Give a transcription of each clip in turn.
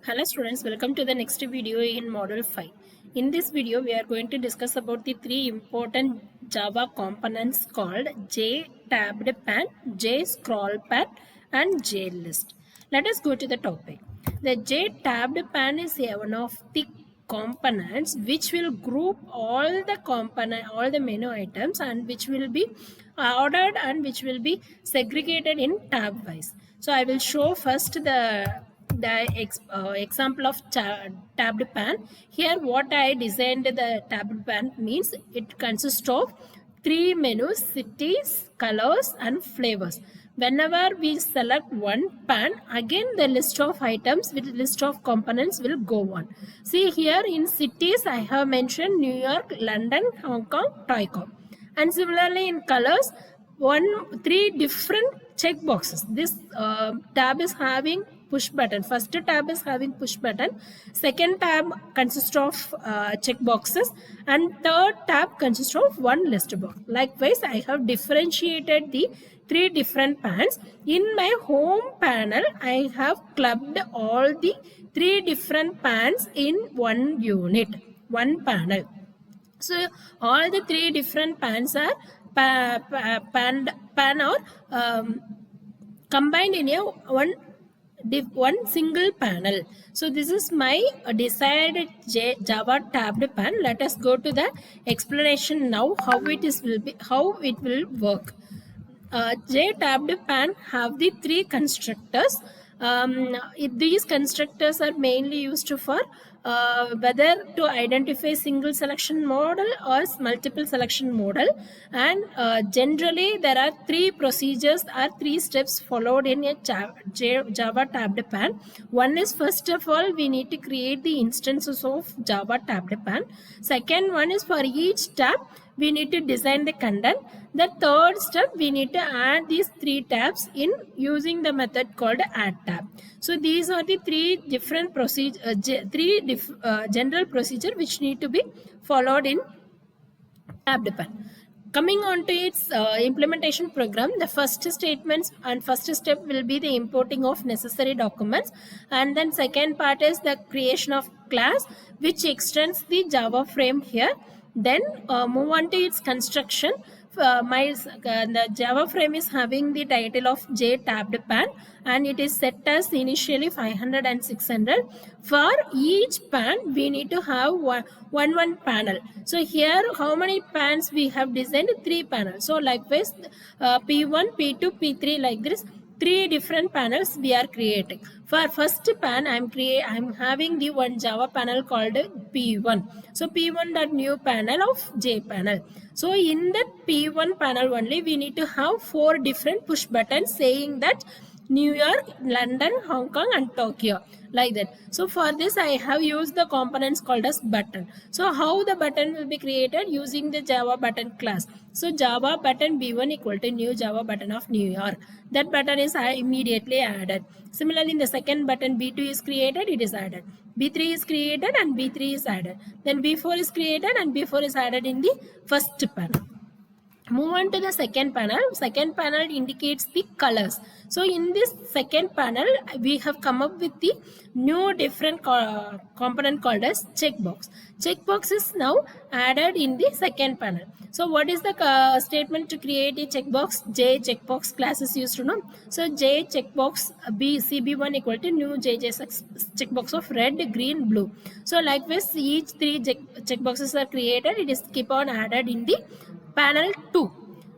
Hello students, welcome to the next video in Module 5. In this video, we are going to discuss about the three important Java components called JTabbedPan, JScrollPan and JList. Let us go to the topic. The JTabbedPan is one of the components which will group all the menu items and which will be ordered and which will be segregated in tab wise. So I will show first the example of tabbed pan. Here what I designed the tabbed pan means it consists of three menus: cities, colors and flavors. Whenever we select one pan, again the list of items with list of components will go on. See here in cities I have mentioned New York, London, Hong Kong, Tokyo. And similarly in colors, three different check boxes. This tab is having push button. First tab is having push button. Second tab consists of check boxes, and third tab consists of one list box. Likewise, I have differentiated the three different pans. In my home panel, I have clubbed all the three different pans in one unit, one panel. So all the three different pans are pan or combined in a one single panel. So this is my desired Java tabbed pan. Let us go to the explanation now how it will work. JTabbed pan have the three constructors. These constructors are mainly used for whether to identify single selection model or multiple selection model, and generally there are three procedures or three steps followed in a Java tabbed pan. One is, first of all, we need to create the instances of Java tabbed pan. Second one is, for each tab we need to design the content. The third step, we need to add these three tabs in using the method called add tab. So these are the three different general procedure which need to be followed in tabbed pan. Coming on to its implementation program, the first statements and first step will be the importing of necessary documents, and then second part is the creation of class which extends the Java frame here. Then move on to its construction. The Java frame is having the title of JTabbed pan, and it is set as initially 500 and 600. For each pan we need to have one panel. So here how many pans we have designed? Three panels. So likewise P1, P2, P3, like this three different panels we are creating. For first pan, I'm having the one Java panel called P1. So P1 that new panel of J panel. So in that P1 panel only we need to have four different push buttons saying that New York, London, Hong Kong and Tokyo, like that. So for this I have used the components called as button. So how the button will be created? Using the Java button class. So Java button B1 equal to new Java button of New York. That button is immediately added. Similarly, in the second button B2 is created, it is added. B3 is created and B3 is added. Then B4 is created and B4 is added in the first panel. Move on to the second panel. Second panel indicates the colors. So in this second panel, we have come up with the new different component called as checkbox. Checkbox is now added in the second panel. So what is the statement to create a checkbox? J checkbox class is used to know. So J checkbox CB1 equal to new checkbox of red, green, blue. So likewise, each three checkboxes are created. It is keep on added in the panel 2.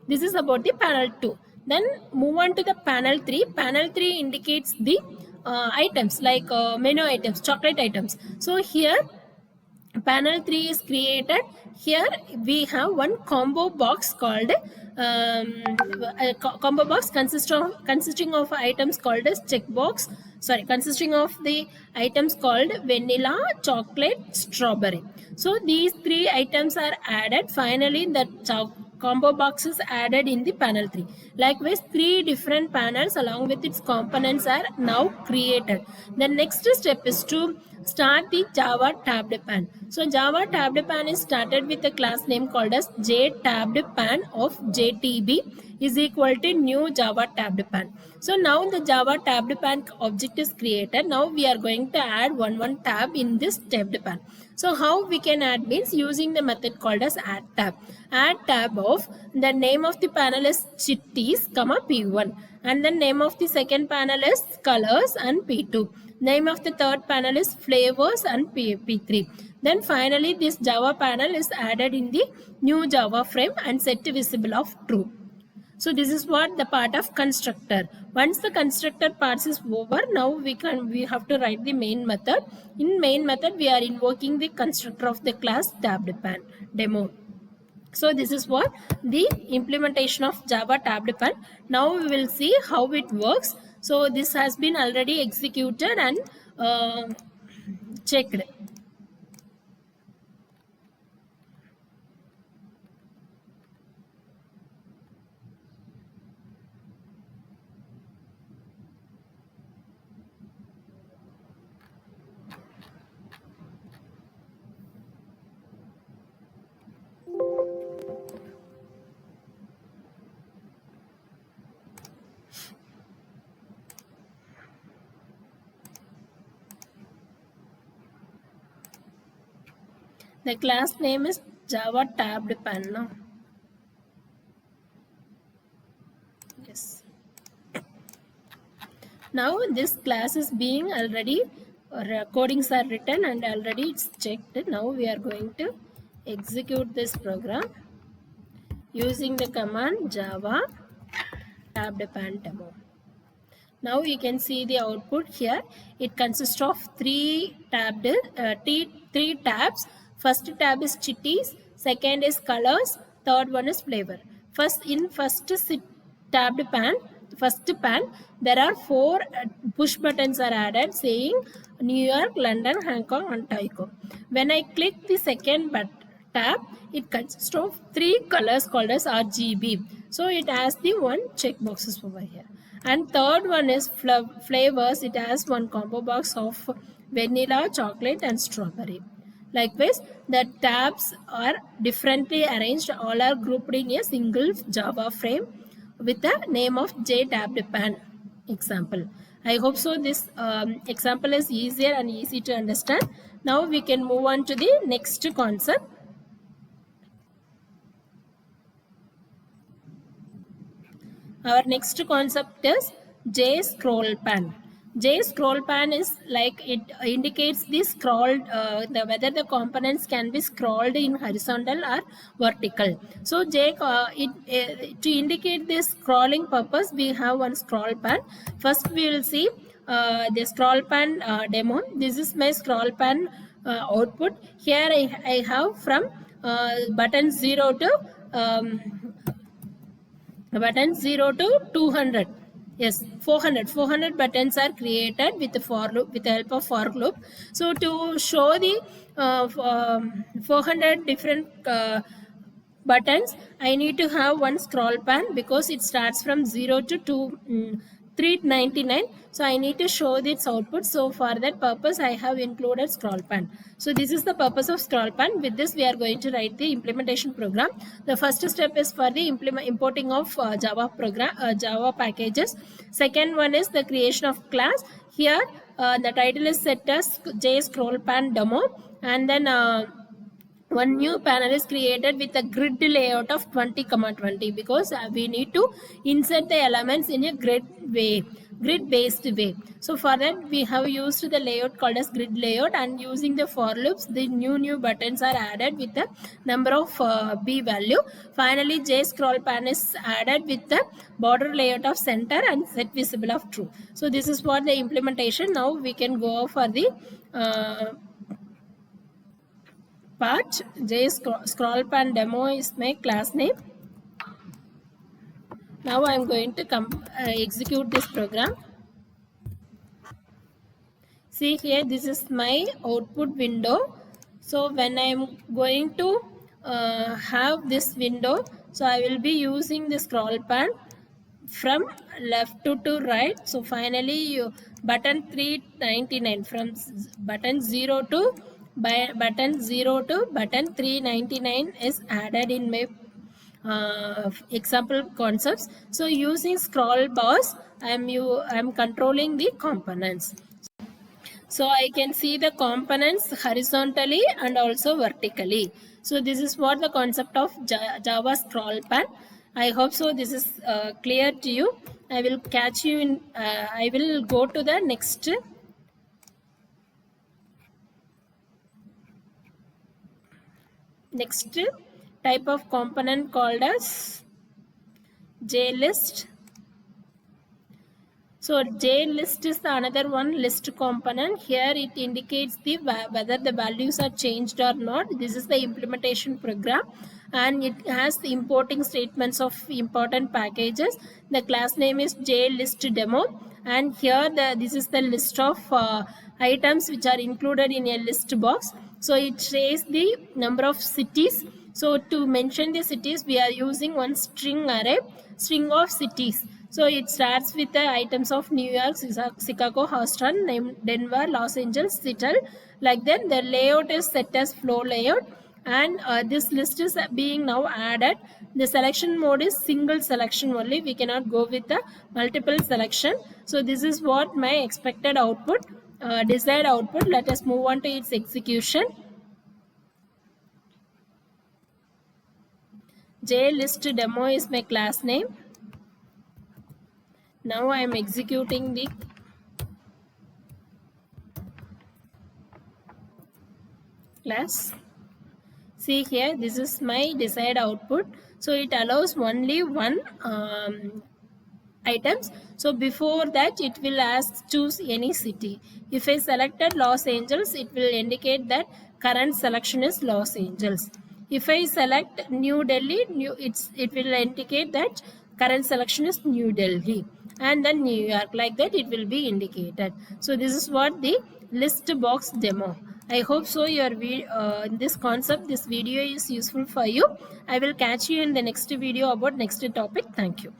This is about the panel 2. Then move on to the panel 3. Panel 3 indicates the items like menu items, chocolate items. So here panel 3 is created. Here we have one combo box called combo box consisting of items called as checkbox. Consisting of the items called vanilla, chocolate, strawberry. So these three items are added. Finally, the combo box is added in the panel 3. Likewise, three different panels along with its components are now created. The next step is to start the Java tabbed pan. So Java tabbed pan is started with a class name called as JTabbed pan of JTB. is equal to new Java tabbed pan. So now the Java tabbed pan object is created. Now we are going to add one tab in this tabbed pan. So how we can add means using the method called as add tab. Add tab of the name of the panel is chitties, comma P1, and the name of the second panel is colors and P2. Name of the third panel is flavors and P3. Then finally this Java panel is added in the new Java frame and set to visible of true. So this is what the part of constructor. Once the constructor part is over, now we have to write the main method. In main method, we are invoking the constructor of the class tabbed pan demo. So this is what the implementation of Java tabbed pan. Now we will see how it works. So this has been already executed and checked. The class name is Java tabbed pan. No? Yes. Now this class is being already recordings are written and already it's checked. Now we are going to execute this program using the command Java tabbed pan demo. Now you can see the output here. It consists of three tabs. First tab is chitties, second is colors, third one is flavor. First tabbed pan, first pan, there are 4 push buttons are added saying New York, London, Hong Kong, Ontario. When I click the second tab, it consists of 3 colors called as RGB. So it has the 1 check boxes over here. And third one is flavors. It has 1 combo box of vanilla, chocolate and strawberry. Likewise, the tabs are differently arranged. All are grouped in a single Java frame with the name of JTabbedPan example. I hope so this example is easier and easy to understand. Now we can move on to the next concept. Our next concept is JScrollPan. JScrollPan is like it indicates the scrolled whether the components can be scrolled in horizontal or vertical. So to indicate this scrolling purpose, we have one scrollpan. First, we will see the scrollpan demo. This is my scrollpan output. Here I have from button 0 to 200. Yes, 400 buttons are created with the for loop, with the help of for loop. So to show the 400 different buttons, I need to have one scroll pan because it starts from 0 to 399. So I need to show this output. So for that purpose, I have included scroll pan. So this is the purpose of scroll pan. With this, we are going to write the implementation program. The first step is for the importing of Java packages. Second one is the creation of class. Here, the title is set as JScrollPan demo, and then one new panel is created with a grid layout of 20,20 because we need to insert the elements in a grid based way. So for that we have used the layout called as grid layout, and using the for loops the new buttons are added with the number of b value. Finally JScrollPan is added with the border layout of center and set visible of true. So this is for the implementation. Now we can go for the part. JScrollPan demo is my class name. Now I am going to execute this program. See here, this is my output window. So when I am going to have this window, so I will be using the scroll pan from left to right. So finally button 399 from button 0 to button 399 is added in my example concepts. So using scroll bars, I'm controlling the components. So I can see the components horizontally and also vertically. So this is what the concept of Java scroll pan. I hope so this is clear to you. I will catch you in, I will go to the next type of component called as JList. So JList is the another one list component. Here it indicates the whether the values are changed or not. This is the implementation program, and it has the importing statements of important packages. The class name is JList demo, and here this is the list of items which are included in a list box. So it says the number of cities. So to mention the cities, we are using one string array, string of cities. So it starts with the items of New York, Chicago, Houston, Denver, Los Angeles, Seattle. Like that, the layout is set as flow layout, and this list is being now added. The selection mode is single selection only. We cannot go with the multiple selection. So this is what my expected output, desired output. Let us move on to its execution. JList demo is my class name. Now I am executing the class. See here, this is my desired output. So it allows only one items. So before that, it will ask choose any city. If I selected Los Angeles, it will indicate that current selection is Los Angeles. If I select New Delhi, it will indicate that current selection is New Delhi, and then New York. Like that, it will be indicated. So this is what the list box demo. I hope so this concept, this video is useful for you. I will catch you in the next video about next topic. Thank you.